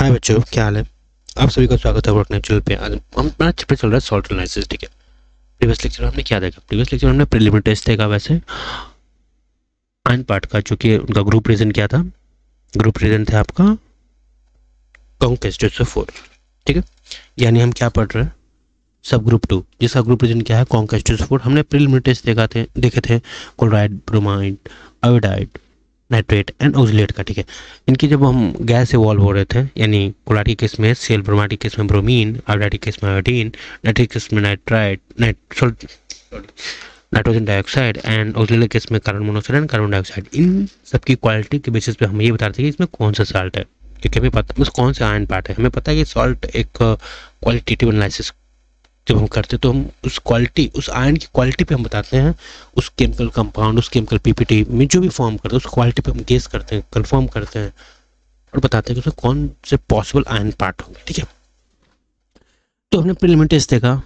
हाय बच्चों, क्या हाल है। आप सभी का स्वागत है अपने चैनल पे। आज हमारा चैप्टर चल रहा है सॉल्ट एनालिसिस। ठीक है, प्रीवियस लेक्चर में हमने क्या देखा? प्रीवियस लेक्चर में हमने प्रीलिमिनरी टेस्ट देखा वैसे आयन पार्ट का, जो कि उनका ग्रुप रीजन क्या था। ग्रुप रीजन था आपका कॉन्केस्टोसोफोर। ठीक है, यानी हम क्या पढ़ रहे हैं, सब ग्रुप 2 जिसका ग्रुप रीजन क्या है, कॉन्केस्टोसोफोर। हमने प्रीलिमिनरी टेस्ट देखे थे chloride, bromide, iodide, nitrate and oxalate का। ठीक है, इनकी जब हम गैस इवॉल्व हो रहे थे, यानी क्लोराइड के केस में सेल, ब्रोमाइड के केस में ब्रोमीन, आयोडाइड के केस में आयोडीन, नाइट्रेट के केस में नाइट्रोजन डाइऑक्साइड एंड ऑक्सलेट के केस में carbon monoxide and carbon dioxide. इन सबकी क्वालिटी के बेसिस पे हम ये बता रहे थे कि इसमें कौन सा साल्ट है, क्योंकि हमें पता उस कौन सा आयन पार्ट है। हमें पता है कि सॉल्ट एक क्वालिटेटिव एनालिसिस जब हम करते हैं तो हम उस क्वालिटी, उस आयन की क्वालिटी पे हम बताते हैं, उस केमिकल कंपाउंड, उस केमिकल पीपीटी में जो भी फॉर्म करते हैं उस क्वालिटी पे हम गेस करते हैं, कंफर्म करते हैं और बताते हैं कि उसमें कौन से पॉसिबल आयन पार्ट होंगे। ठीक है, तो हमने प्रीलिमिनरी टेस्ट देखा,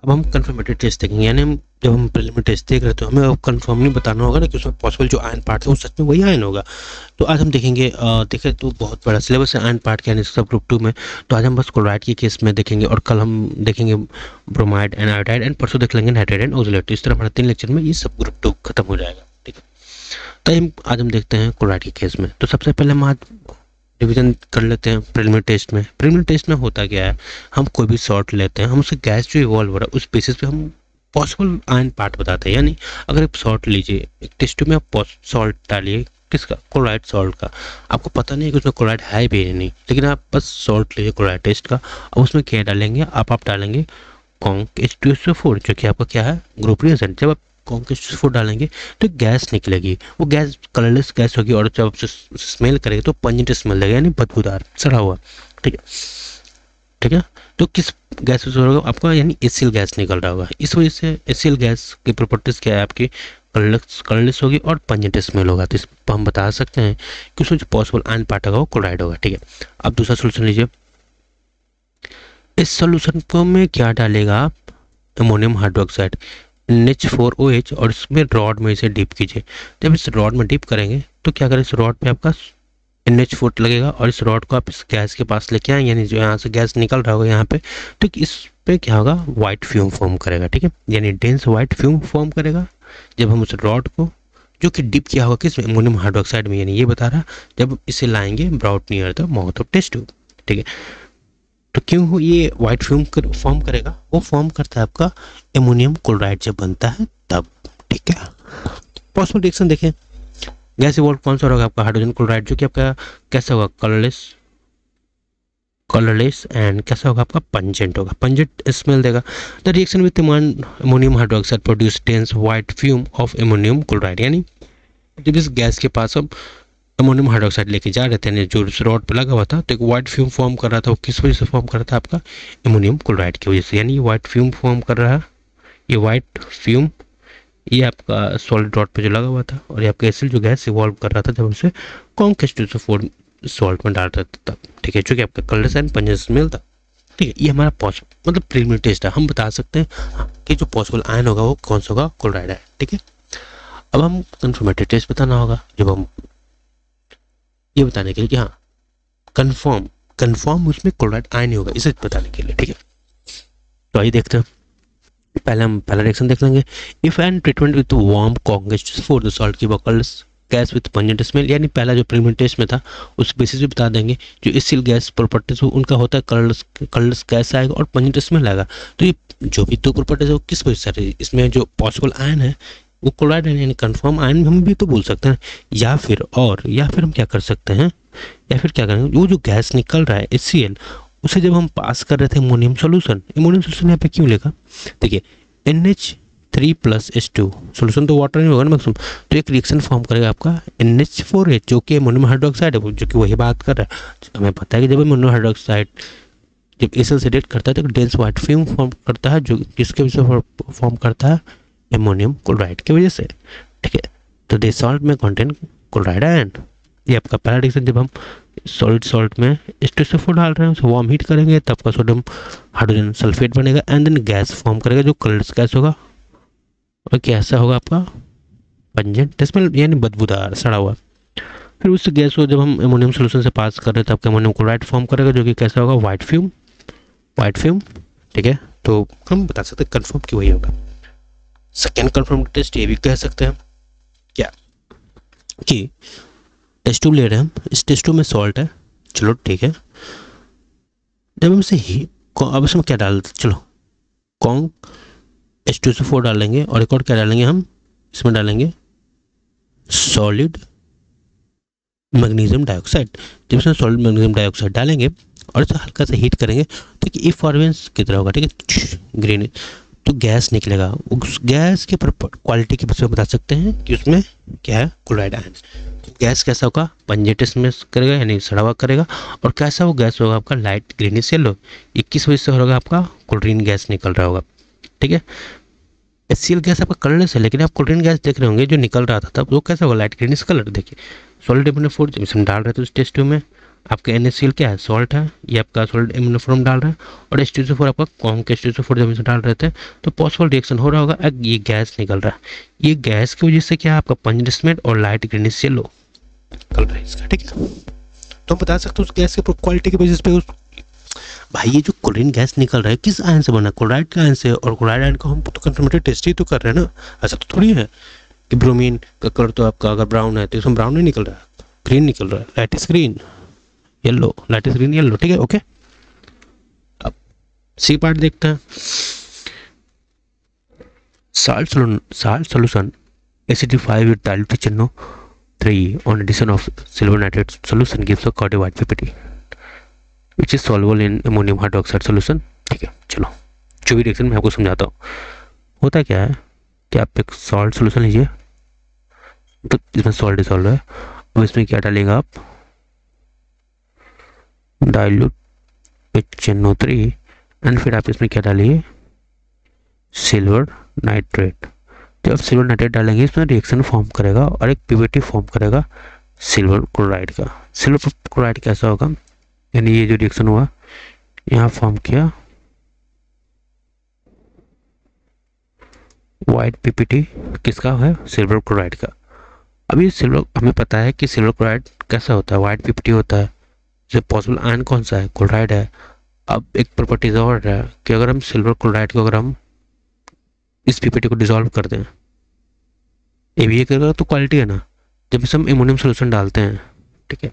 अब हम कंफर्मेटरी टेस्ट देखेंगे। यानी हम जब हम प्रीलिमिनरी टेस्ट देख रहे थे हमें अब कंफर्म नहीं बताना होगा ना कि उसमें पॉसिबल जो आयन पार्ट है वो सच में वही आयन होगा। तो आज हम देखेंगे, देखें तो बहुत बड़ा सिलेबस है आयन पार्ट के, यानी सब ग्रुप 2 में। तो आज हम बस क्लोराइड के केस में देखेंगे और कल हम देखेंगे ब्रोमाइड एंड आयोडाइड एंड परसों देख लेंगे नाइट्रेट एंड ऑक्सलेट। इस तरह हमारा 3 लेक्चर में ये सब ग्रुप 2 खत्म हो जाएगा। ठीक है, तो आज हम देखते हैं क्लोराइड के केस में। तो सबसे पहले हम आज रिवीजन कर लेते हैं प्रीलिमिनरी टेस्ट में। प्रीलिमिनरी टेस्ट में होता क्या है, हम कोई भी सॉल्ट लेते हैं, हम उससे गैस जो इवॉल्व हो रहा है उस बेसिस पे हम पॉसिबल आयन पार्ट बताते हैं। यानी अगर आप सॉल्ट लीजिए, एक टेस्ट ट्यूब में आप सॉल्ट डालिए, किसका, क्लोराइड सॉल्ट का। आपको पता नहीं है कि उसमें क्लोराइड है भी या नहीं, लेकिन आप बस सॉल्ट लीजिए क्लोराइड टेस्ट का। अब उसमें क्या डालेंगे आप डालेंगे कॉन्केस्टोसोफोर, जो कि आपका क्या है, ग्रुप रिएजेंट। जब आप कॉन्केस्टोसोफोर डालेंगे तो गैस निकलेगी, वो गैस कलरलेस गैस होगी और जब स्मेल करेगी तो पंजेंट स्मेल लगेगा, यानी बदबूदार, सड़ा हुआ। ठीक है, ठीक है। तो किस गैस से होगा आपका, यानी एसिल गैस निकल रहा होगा। इस वजह से एसिल गैस की प्रॉपर्टीज क्या है, आपकी कलरलेस होगी और पंजेंट स्मेल होगा। तो इस पर हम बता सकते हैं कि उसमें जो पॉसिबल आयन पार्ट होगा वो क्लोराइड होगा। ठीक है, अब दूसरा सोल्यूशन लीजिए। इस सोल्यूशन को में क्या डालेगा आप, अमोनियम हाइड्रोक्साइड NH4OH, और इसमें रॉड में इसे डिप कीजिए। जब इस रॉड में डिप करेंगे तो क्या करें, इस रॉड पे आपका NH4 लगेगा और इस रॉड को आप इस गैस के पास लेके आए, यानी जो यहाँ से गैस निकल रहा होगा यहाँ पे, तो इस पे क्या होगा, व्हाइट फ्यूम फॉर्म करेगा। ठीक है, यानी डेंस व्हाइट फ्यूम फॉर्म करेगा जब हम उस रॉड को, जो कि डिप किया होगा किस में, अमोनियम हाइड्रोक्साइड में, यानी ये बता रहा जब इसे लाएंगे brought near the mouth of test tube. ठीक है, तो क्यों हो ये व्हाइट फ्यूम फॉर्म करेगा, वो फॉर्म करता है आपका एमोनियम क्लोराइड जब बनता है तब। ठीक है, पॉसिबल रिएक्शन देखें, गैस इवॉल्व कौन सा होगा आपका, हाइड्रोजन क्लोराइड, जो कि आपका कैसा होगा, कलरलेस एंड कैसा होगा आपका, पंजेंट होगा, पंजेंट स्मेल देगा। The reaction with ammonium hydroxide produce dense white fume of ammonium chloride. यानी जब इस गैस के पास हम अमोनियम हाइड्रोक्साइड लेके जा रहे थे, जो रॉड पे लगा हुआ था, तो एक व्हाइट फ्यूम फॉर्म कर रहा था। वो किस वजह से फॉर्म कर रहा था, आपका एमोनियम क्लोराइड की वजह से। यानी ये व्हाइट फ्यूम फॉर्म कर रहा है, ये व्हाइट फ्यूम, ये आपका सॉलिड रॉड पे जो लगा हुआ था, और ये आपका एसिड जो गैस इवॉल्व कर रहा था जब उसे कॉन्केस्टोसोफोर सॉल्ट में डाल रहा था तब। ठीक है, चूंकि आपका कलरलेस एंड पंजेंट स्मेल था। ठीक है, ये हमारा पॉसिबल मतलब प्रीलिमिनरी टेस्ट है, हम बता सकते हैं कि जो पॉसिबल आयन होगा वो कौन सा होगा, क्लोराइड है। ठीक है, अब हम कंफर्मेटरी टेस्ट बताना होगा, जब हम ये बताने के लिए कि हाँ कंफर्म उसमें क्लोराइड आयन ही होगा, इसे बताने के लिए। ठीक है, तो आइए देखते हैं। पहले हम पहला रिएक्शन देख लेंगे। If an treatment with warm कॉन्केस्टोसोफोर द सॉल्ट की colourless gas with pungent smell, यानी पहला जो प्रीलिमिनरी टेस्ट में था उस बेसिस पे बता देंगे। जो एसिल गैस प्रॉपर्टीज उनका होता है कलरलेस गैस आएगा और पंजेंट स्मेल आएगा। तो ये जो भी दो प्रॉपर्टीज है वो किस वजह से, इसमें जो पॉसिबल आयन है वो क्लोराइड है, यानी कंफर्म आयन हम भी तो बोल सकते हैं। या फिर हम क्या कर सकते हैं, या फिर क्या करेंगे, वो जो गैस निकल रहा है HCl, उसे जब हम पास कर रहे थे अमोनियम सोल्यूशन यहाँ पे क्यों लिखा, देखिए NH3+H2 सोल्यूशन तो वाटर नहीं होगा ना मैक्सिमम, तो एक रिएक्शन फॉर्म करेगा आपका NH4H, जो कि अमोनियम हाइड्रोक्साइड है, जो कि वही बात कर रहा है। हमें पता है कि जब अमोनियम हाइड्रोक्साइड जब एसिल से रिएक्ट करता है तो डेंस व्हाइट फिल्म फॉर्म करता है, जो किसके वजह से फॉर्म करता है, एमोनियम क्लोराइड की वजह से। ठीक है, तो दिस सॉल्ट में कंटेन क्लोराइड आयन। ये आपका पहला रिएक्शन, जब हम सॉलिड सॉल्ट में H2SO4 डाल रहे हैं, उसे वार्म हीट करेंगे तब का सोडियम हाइड्रोजन सल्फेट बनेगा एंड देन गैस फॉर्म करेगा जो कलरलेस गैस होगा, और कैसा होगा आपका पंजेंट स्मेल, यानी बदबूदार, सड़ा हुआ। फिर उस गैस को जब हम एमोनियम सोल्यूशन से पास कर रहे हैं तब एमोनियम क्लोराइड फॉर्म करेगा, जो कि कैसा होगा, वाइट फ्यूम, वाइट फ्यूम। ठीक है, तो हम बता सकते हैं कन्फर्म कि वही होगा। सेकेंड कन्फर्म टेस्ट ये भी कह सकते हैं क्या कि टेस्ट ट्यूब ले रहे हैं हम, इस टेस्ट ट्यूब में सॉल्ट है, चलो ठीक है। जब हम इसे ही अब इसमें क्या डाल, चलो कॉन्ग H2SO4 डालेंगे और एक और क्या डालेंगे हम, इसमें डालेंगे सॉलिड मैग्नीशियम डाइऑक्साइड। जब इसमें सॉलिड मैग्नीशियम डाइऑक्साइड डालेंगे और इसे हल्का सा हीट करेंगे तो कि ई फॉर्मेंस की तरह होगा, ठीक है, ग्रीन, तो गैस निकलेगा। उस गैस के क्वालिटी के बारे में बता सकते हैं कि उसमें क्या है, क्लोराइड आयन। तो गैस कैसा होगा, पंजेटस में करेगा यानी सड़ा हुआ करेगा, और कैसा वो गैस होगा आपका, लाइट ग्रीनिश येलो। 21 वजह से होगा आपका क्लोरीन गैस निकल रहा होगा, ठीक है। HCl गैस आपका कलरलेस है, लेकिन आप क्लोरीन गैस देख रहे होंगे जो निकल रहा था तब वो कैसा होगा, लाइट ग्रीनिश कलर। देखिए सॉलिड एमोनियम जब इसमें डाल रहे थे उस टेस्ट ट्यूब में, आपका NaCl क्या है, सॉल्ट है, ये आपका सॉलिड एमोनियम डाल रहा है, और H2SO4 आपका कॉन्ग H2SO4 जब इसे डाल रहे थे तो पॉसिबल रिएक्शन हो रहा होगा, ये गैस निकल रहा है। ये गैस की वजह से क्या है, आपका पंजस्मेंट और लाइट ग्रीनिश येलो निकल रहा है इसका, ठीक है। तो हम बता सकते हैं उस गैस के क्वालिटी की वजह से भाई ये जो क्लोरीन गैस निकल रहा है किस आयन से बना, क्लोराइड के आयन से, और क्लोराइड आयन को हम तो कंफर्मेटेड टेस्ट ही तो कर रहे हैं ना। ऐसा तो थोड़ी है कि ब्रोमीन का कलर तो आपका अगर ब्राउन है तो इसमें ब्राउन नहीं निकल रहा है, ग्रीन निकल रहा है, light is green yellow, light is green yellow, ठीक है, ओके। अब सी पार्ट देखते हैं। Salt solution acidify with dilute HNO3 on addition of silver nitrate solution gives a cloudy white PPT which is soluble in ammonium hydroxide solution। ठीक है, चलो जो भी रिएक्शन मैं आपको समझाता हूँ। होता क्या है कि आप एक सॉल्ट सोल्यूशन लीजिए, तो इसमें सॉल्ट डिसॉल्व है, अब इसमें क्या डालेगा आप, डाइल्यूट HNO3, एंड फिर आप इसमें क्या डालिए, सिल्वर नाइट्रेट। जब आप सिल्वर नाइट्रेट डालेंगे इसमें रिएक्शन फॉर्म करेगा और एक PPT फॉर्म करेगा सिल्वर क्लोराइड का। सिल्वर क्लोराइड कैसा होगा, यानी ये जो रिएक्शन हुआ यहाँ फॉर्म किया वाइट PPT किसका है, सिल्वर क्लोराइड का। अब ये सिल्वर, हमें पता है कि सिल्वर क्लोराइड कैसा होता है, वाइट PPT होता है। जो पॉसिबल आयन कौन सा है, क्लोराइड है। अब एक प्रॉपर्टीज और है कि अगर हम सिल्वर क्लोराइड को अगर हम इस PPT को डिसॉल्व कर दें, ये भी करेगा तो क्वालिटी है ना। जब इसे हम एमोनियम सोल्यूशन डालते हैं, ठीक है,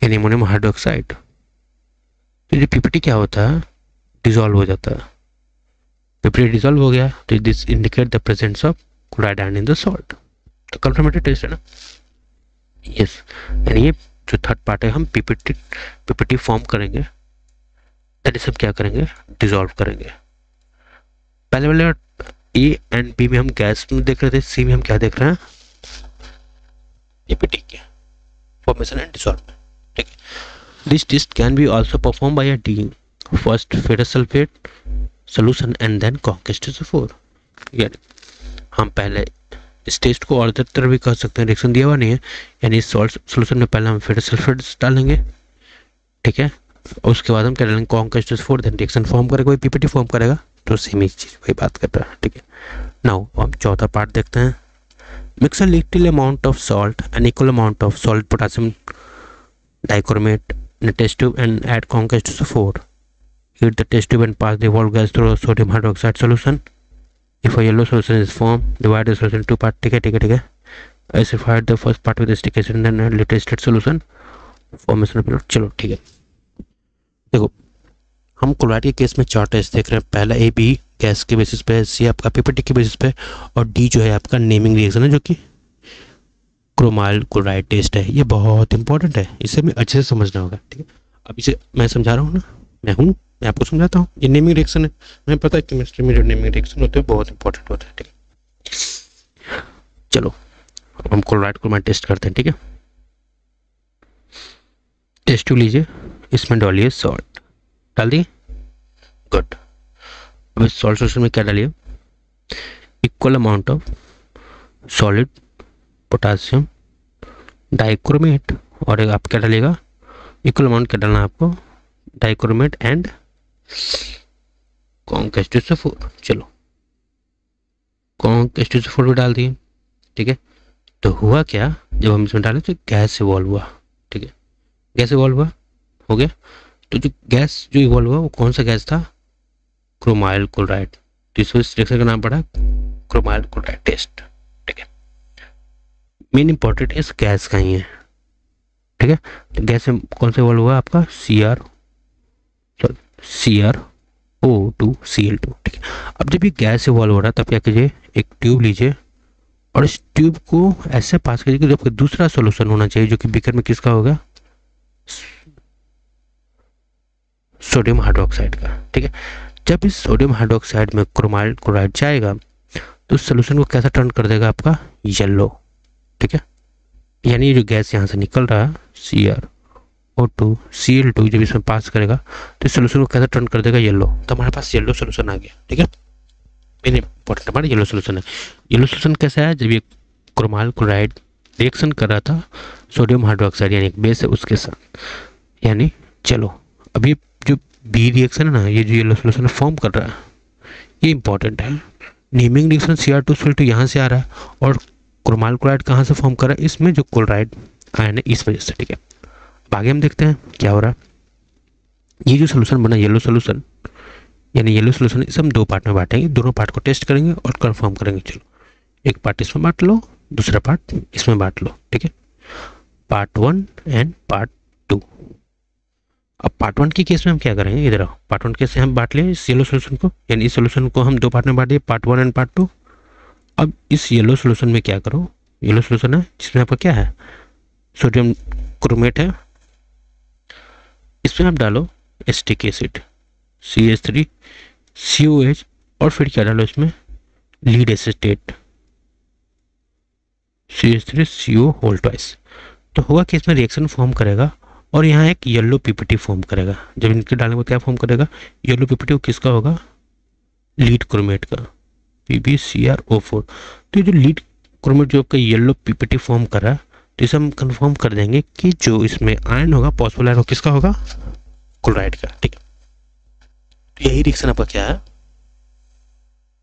यानी एमोनियम हाइड्रोक्साइड, तो ये PPT क्या होता है, डिसॉल्व हो जाता है। PPT डिसॉल्व हो गया तो this indicate the presence of chloride ion in the salt. तो कंफर्मेटेड टेस्ट है ना, यस। यानी ये जो थर्ड पार्ट है, हम PPT फॉर्म करेंगे, दैट इज हम क्या करेंगे, डिसॉल्व करेंगे। पहले वाले ए एंड बी में हम गैस में देख रहे थे, सी में हम क्या देख रहे हैं, PPT के फॉर्मेशन एंड डिसॉल्व, ठीक है। This test can be also perform by a D, first ferrous sulphate solution and then conc H2SO4। यानी हम पहले इस टेस्ट को और तरह भी कर सकते हैं, रिएक्शन दिया हुआ नहीं है, यानी इस सॉल्ट सॉल्यूशन में पहले हम फेरस सल्फेट डालेंगे, ठीक है, और उसके बाद हम क्या डालेंगे, Kong H2SO4, then reaction form करेगा, कोई PPT फॉर्म करेगा, तो सेम ही चीज वही बात कर रहा है, ठीक है। नाउ हम चौथा पार्ट देखते हैं। Mix a little amount of salt and equal amount of solid potassium dichromate in a test tube and add Kong H2SO4. Heat the test tube and pass the evolved gas through a sodium hydroxide solution. If a yellow solution is formed, divide the solution into part, ठीक है। Acidify the first part with acetic acid and then add latest state solution. Formation of pilot, चलो ठीक है। देखो हम chloride के case में चार टेस्ट देख रहे हैं, पहला A B गैस के बेसिस पे, C आपका PPT के बेसिस पे, और D जो है आपका नेमिंग रिएक्शन है जो कि क्रोमाइल क्लोराइड टेस्ट है। ये बहुत इंपॉर्टेंट है, इसे हमें अच्छे से समझना होगा, ठीक है। अब इसे मैं समझा रहा हूँ ना, मैं आपको समझाता हूँ। ये नेमिंग रिएक्शन है, हमें पता है केमिस्ट्री में जो नेमिंग रिएक्शन होते हैं बहुत इंपॉर्टेंट होता है, ठीक है। चलो अब हम क्लोराइड क्रोमाइड टेस्ट करते हैं, ठीक है। टेस्ट टू लीजिए, इसमें डालिए सॉल्ट, डाल दिए, गुड। अब इस सॉल्ट सोल्यूशन में क्या डालिए, equal amount of solid potassium dichromate, और आप क्या डालिएगा, इक्वल अमाउंट क्या डालना है आपको, डाइक्रोमेट एंड कॉन्ग H2SO4। चलो कॉन्ग H2SO4 भी डाल दिए, ठीक है। तो हुआ क्या, जब हम इसमें डाले तो गैस इवॉल्व हुआ, ठीक है, गैस इवॉल्व हुआ, हो गया। तो जो गैस जो इवॉल्व हुआ वो कौन सा गैस था, क्रोमाइल क्लोराइड। तो इस रिएक्शन का नाम पड़ा क्रोमाइल क्लोराइड टेस्ट, ठीक है। मेन इंपॉर्टेंट इस गैस का ही है, ठीक है। तो गैस में कौन सा इवॉल्व हुआ आपका, CrO2Cl2, ठीक है। अब जब ये गैस इवॉल्व हो रहा है तब क्या कीजिए, एक ट्यूब लीजिए और इस ट्यूब को ऐसे पास कीजिए कि जब दूसरा सोल्यूशन होना चाहिए जो कि बीकर में किसका होगा, सोडियम हाइड्रोक्साइड का, ठीक है। जब इस सोडियम हाइड्रोक्साइड में क्रोमाइल क्लोराइड जाएगा तो उस सोल्यूशन को कैसा टर्न कर देगा आपका, येलो, ठीक है। यानी जो गैस यहाँ से निकल रहा है CrO2Cl2 जब इसमें पास करेगा तो इस सोल्यूशन को कैसा टर्न कर देगा, येलो। तो हमारे पास येलो सोल्यूशन आ गया, ठीक है। मेन इंपॉर्टेंट हमारा येलो सोल्यूशन है। येलो सोल्यूशन कैसा है, जब ये क्रोमाइल क्लोराइड रिएक्शन कर रहा था सोडियम हाइड्रोक्साइड यानी बेस है उसके साथ, यानी चलो अभी जो बी रिएक्शन है ना, ये जो येलो सोल्यूशन फॉर्म कर रहा है ये इंपॉर्टेंट है। नेमिंग रिएक्शन Cr2Cl2 यहाँ से आ रहा है और क्रोमाइल क्लोराइड कहाँ से फॉर्म कर रहा है, इसमें जो क्लोराइड आयन है इस वजह से, ठीक है। अब आगे हम देखते हैं क्या हो रहा है। ये जो सोल्यूशन बना येलो सोल्यूशन, यानी येलो सोल्यूशन इसे हम दो पार्ट में बांटेंगे, दोनों पार्ट को टेस्ट करेंगे और कंफर्म करेंगे। चलो एक पार्ट इसमें बांट लो, दूसरा पार्ट इसमें बांट लो, ठीक है। Part 1 and part 2। अब पार्ट 1 के केस में हम क्या करेंगे, इधर आओ, पार्ट 1 केस से हम बांट लें इस येलो सोल्यूशन को, यानी इस सोल्यूशन को हम दो पार्ट में बांट दिए, पार्ट 1 एंड पार्ट 2। अब इस येलो सोल्यूशन में क्या करो, येलो सोल्यूशन है जिसमें आपका क्या है, सोडियम क्रोमेट है, इसमें आप डालो एसिटिक एसिड CH3COH और फिर क्या डालो इसमें, lead acetate CH3CO whole twice. तो होगा कि इसमें रिएक्शन फॉर्म करेगा और यहाँ एक येलो पीपीटी फॉर्म करेगा। जब इनके डालने को क्या फॉर्म करेगा, येलो पीपीटी किसका होगा, लीड क्रोमेट का, PbCrO4। तो ये जो लीड क्रोमेट जो आपका येलो पीपीटी फॉर्म कर रहा है, तो इसे हम कंफर्म कर देंगे कि जो इसमें आयन होगा पॉसिबल आयन किसका होगा, क्लोराइड का, ठीक है। तो यही रिएक्शन आपका क्या है,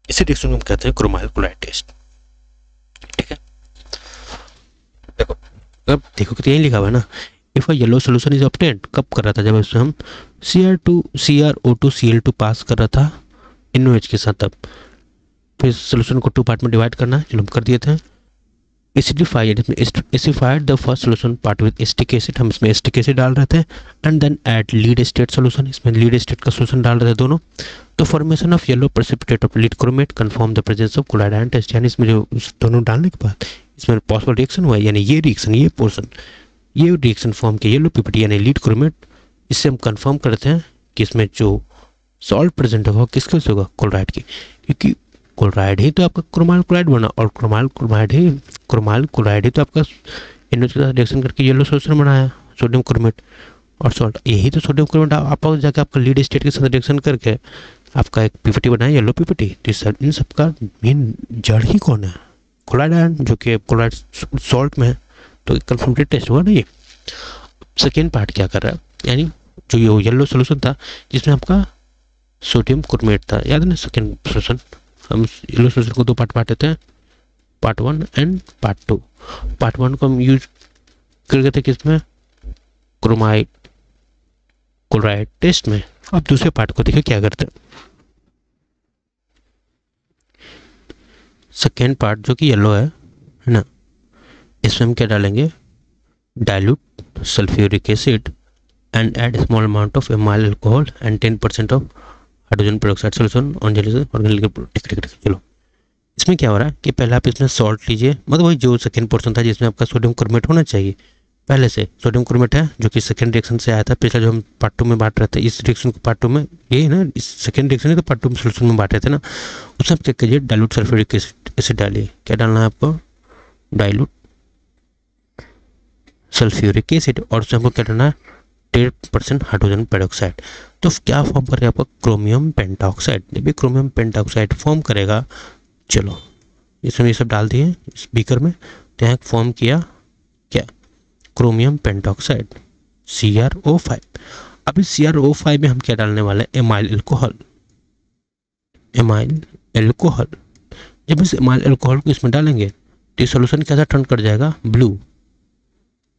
इसी रिएक्शन को हम कहते हैं क्रोमाइल क्लोराइड टेस्ट, ठीक है। देखो अब देखो कि यही लिखा हुआ है ना, if a yellow solution is obtained, कब कर रहा था, जब इसमें हम CrO2Cl2 पास कर रहा था NOH के साथ, तब फिर सोल्यूशन को टू पार्ट में डिवाइड करना है, चलो हम कर दिए थे। Acidified the first solution part with acetic acid, हम इसमें एसिटिक एसिड डाल रहे थे, and then add lead acetate solution, इसमें लीड एस्टेट का सोल्यूशन डाल रहे थे दोनों। तो formation of yellow precipitate of lead chromate confirm the presence of chloride ion test, यानी इसमें जो दोनों डालने के बाद इसमें पॉसिबल रिएक्शन हुआ है, यानी ये रिएक्शन, ये पोर्सन, ये रिएक्शन फॉर्म के येलो पीपीटी यानी लीड क्रोमेट, इससे हम कंफर्म करते हैं कि इसमें जो सॉल्ट प्रेजेंट होगा किसके से होगा, क्लोराइड की, क्योंकि क्लोराइड ही तो आपका क्रोमाइल क्लोराइड बना और क्रोमाइल क्लोराइड ही तो आपका NOH के साथ रिएक्शन करके येलो सोल्यूशन बनाया सोडियम क्रोमेट और सॉल्ट, यही तो सोडियम क्रोमेट आप जाकर आपका लीड स्टेट के साथ रिएक्शन करके आपका एक पीपीटी बनाया येलो पीपीटी। तो इन सबका मेन जड़ ही कौन है, क्लोराइड आयन, जो कि क्लोराइड सॉल्ट में है। तो कंफर्मेटरी टेस्ट हुआ ना ये। सेकेंड पार्ट क्या कर रहा है, यानी जो ये येलो सोल्यूशन था जिसमें आपका सोडियम क्रोमेट था, याद है ना, सेकेंड सोल्यूशन, हम येलो सोल्यूशन को दो पार्ट बांटे थे, पार्ट 1 एंड पार्ट 2। पार्ट 1 को हम यूज कर गए थे किसमें, क्रोमाइल क्लोराइड टेस्ट में। अब दूसरे पार्ट को देखिए क्या करते हैं। सेकेंड पार्ट जो कि येलो है ना, इसमें हम क्या डालेंगे, dilute sulphuric acid and add small amount of amyl alcohol and 10% of hydrogen peroxide solution organic. चलो इसमें क्या हो रहा है कि पहले आप इसमें सॉल्ट लीजिए, मतलब वही जो सेकेंड पोर्शन था जिसमें आपका सोडियम क्रोमेट होना चाहिए, पहले से सोडियम क्रोमेट है जो कि सेकेंड रिएक्शन से आया था, पिछला जो हम पार्ट 2 में बांट रहे थे, इस रिएक्शन को पार्ट 2 में, यही ना इस सेकेंड रिएक्शन है तो पार्ट 2 में सोल्यूशन में बांट रहे थे ना, उसमें आप चेक कीजिए, डाइल्यूट सल्फ्यूरिक एसिड डालिए, क्या डालना है आपको, डाइल्यूट सल्फ्यूरिक एसिड, और उसमें हमको क्या डालना है, 10% हाइड्रोजन पेरोक्साइड। तो क्या फॉर्म करेगा आपका, क्रोमियम पेंटाऑक्साइड। जब भी क्रोमियम पेंटाऑक्साइड फॉर्म करेगा, चलो इसमें ये सब डाल दिए इस बीकर में, तो यहाँ फॉर्म किया क्या, क्रोमियम पेंटाऑक्साइड CrO5। अब इस CrO5 में हम क्या डालने वाले हैं, एमाइल अल्कोहल। जब इस एमाइल अल्कोहल को इसमें डालेंगे तो ये सोल्यूशन कैसा टर्न कर जाएगा, ब्लू।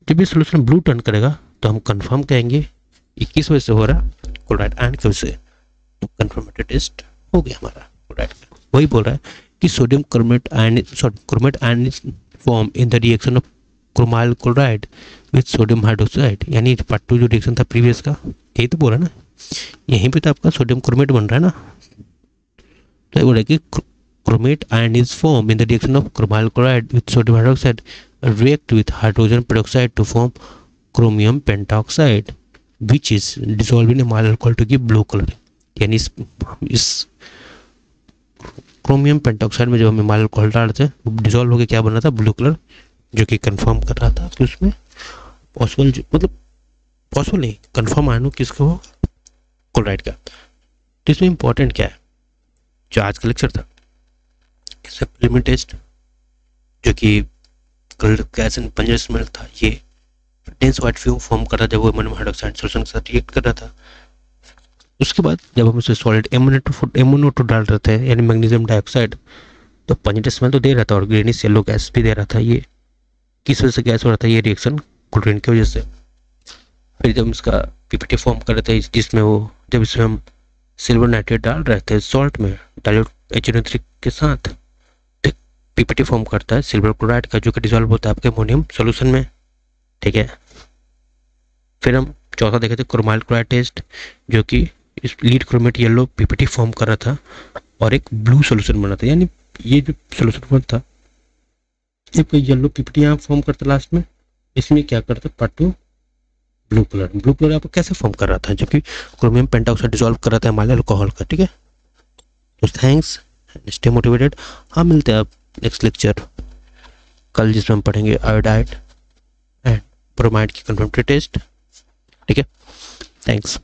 जब ये सोल्यूशन ब्लू टर्न करेगा तो हम कंफर्म कहेंगे ये किस वजह से हो रहा है, क्लोराइड आयन की वजह से। तो कंफर्मेटेड टेस्ट हो गया हमारा क्लोराइड का। वही बोल रहा है कि sodium chromate ion is form in the reaction of chromyl chloride with sodium hydroxide. यानी पार्ट 2 जो रिएक्शन था प्रीवियस का, यही तो बोला ना, यहीं पे तो आपका सोडियम क्रोमेट बन रहा है ना। तो ये बोल रहा है कि chromate ion is form in the reaction of chromyl chloride with sodium hydroxide react with hydrogen peroxide to form chromium pentoxide which is dissolved in a mild alcohol to give blue color। यानी इस chromium pentoxide में जब हमें mild alcohol डालते हैं वो dissolve होकर क्या बन रहा था, ब्लू कलर, जो कि कंफर्म कर रहा था कि उसमें पॉसिबल, मतलब पॉसिबल नहीं, कंफर्म आयन किसका हो, क्लोराइड का। तो इसमें इंपॉर्टेंट क्या है, जो आज का लेक्चर था सप्लीमेंट टेस्ट, जो कि गैस एंड पंजर स्मेल था, ये डेंस व्हाइट फिल्म फॉर्म कर रहा था, वो अमोनियम हाइड्रोक्साइड सॉल्यूशन के साथ रिएक्ट कर रहा था। उसके बाद जब हम उसे सॉलिड MnO2 डाल रहे थे, यानी मैग्नीशियम डाइऑक्साइड, तो पंजर स्मेल तो दे रहा था और ग्रीनिश येलो गैस भी दे रहा था। ये किस वजह से गैस हो रहा था, ये रिएक्शन क्लोरीन की वजह से। फिर जब इसका PPT फॉर्म कर रहे थे, जिसमें वो जब इसमें हम सिल्वर नाइट्रेट डाल रहे थे सॉल्ट में डाइल्यूट HNO3 के साथ, PPT फॉर्म करता है सिल्वर क्लोराइड का, जो कि डिसॉल्व होता है आपके अमोनियम सॉल्यूशन में। ठीक है, फिर हम चौथा देखे थे क्रोमाइल क्लोराइड टेस्ट, जो कि इस lead chromate yellow PPT form कर रहा था और एक ब्लू सॉल्यूशन बना था। यानी ये जो सॉल्यूशन बना था, जब येलो PPT यहाँ फॉर्म करता लास्ट में, इसमें क्या करता पार्ट 2 ब्लू कलर आपको कैसे फॉर्म कर रहा था, जबकि क्रोमियम पेंटॉक्साइड डिसॉल्व कर रहा था माइल्ड अल्कोहल का। ठीक है, तो थैंक्स, स्टे मोटिवेटेड। हाँ, मिलते हैं अब नेक्स्ट लेक्चर कल, जिसमें हम पढ़ेंगे आयोडाइड एंड ब्रोमाइड की कंफर्मेटरी टेस्ट। ठीक है, थैंक्स।